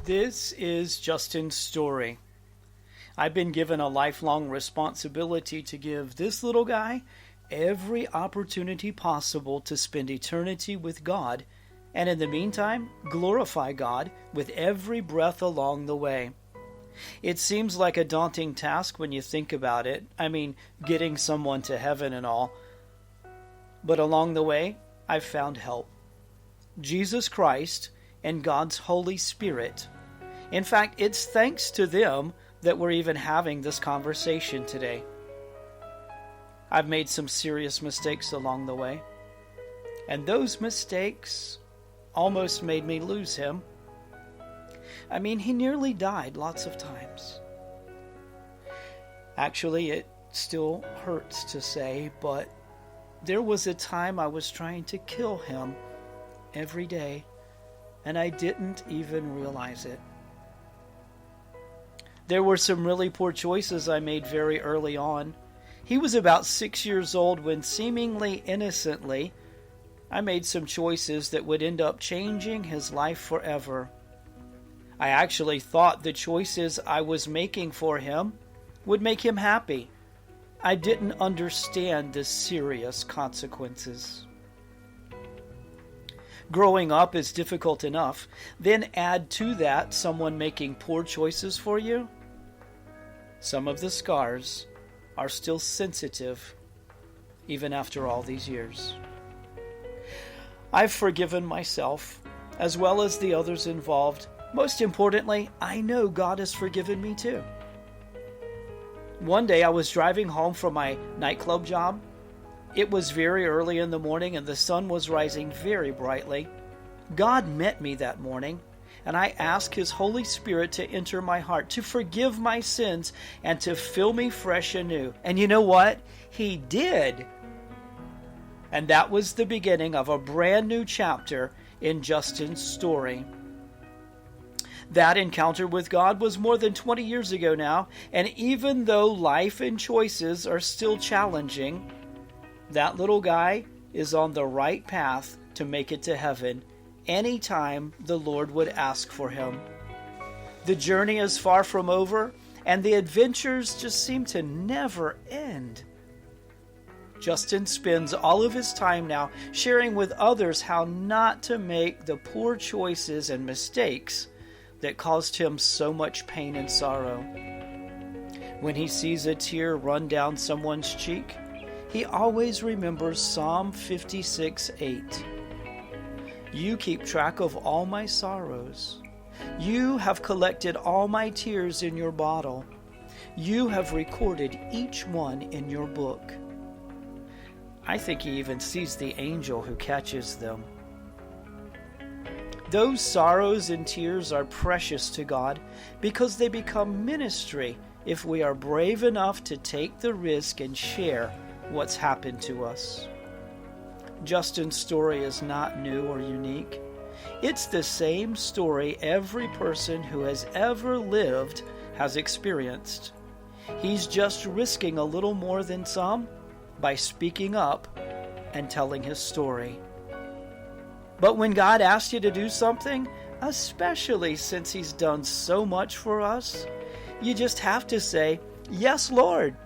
This is Justin's story. I've been given a lifelong responsibility to give this little guy every opportunity possible to spend eternity with God, and in the meantime, glorify God with every breath along the way. It seems like a daunting task when you think about it. I mean, getting someone to heaven and all. But along the way, I've found help. Jesus Christ and God's Holy Spirit. In fact, it's thanks to them that we're even having this conversation today. I've made some serious mistakes along the way, and those mistakes almost made me lose him. I mean, he nearly died lots of times. Actually, it still hurts to say, but there was a time I was trying to kill him every day, and I didn't even realize it. There were some really poor choices I made very early on. He was about 6 years old when, seemingly innocently, I made some choices that would end up changing his life forever. I actually thought the choices I was making for him would make him happy. I didn't understand the serious consequences. Growing up is difficult enough. Then add to that someone making poor choices for you. Some of the scars are still sensitive, even after all these years. I've forgiven myself, as well as the others involved. Most importantly, I know God has forgiven me too. One day I was driving home from my nightclub job. It was very early in the morning and the sun was rising very brightly. God met me that morning, and I asked His Holy Spirit to enter my heart, to forgive my sins, and to fill me fresh anew. And you know what? He did. And that was the beginning of a brand new chapter in Justin's story. That encounter with God was more than 20 years ago now, and even though life and choices are still challenging, that little guy is on the right path to make it to heaven anytime the Lord would ask for him. The journey is far from over, and the adventures just seem to never end. Justin spends all of his time now sharing with others how not to make the poor choices and mistakes that caused him so much pain and sorrow. When he sees a tear run down someone's cheek, he always remembers Psalm 56:8. You keep track of all my sorrows. You have collected all my tears in your bottle. You have recorded each one in your book. I think he even sees the angel who catches them. Those sorrows and tears are precious to God because they become ministry if we are brave enough to take the risk and share what's happened to us. Justin's story is not new or unique. It's the same story every person who has ever lived has experienced. He's just risking a little more than some by speaking up and telling his story. But when God asks you to do something, especially since He's done so much for us, you just have to say, "Yes, Lord."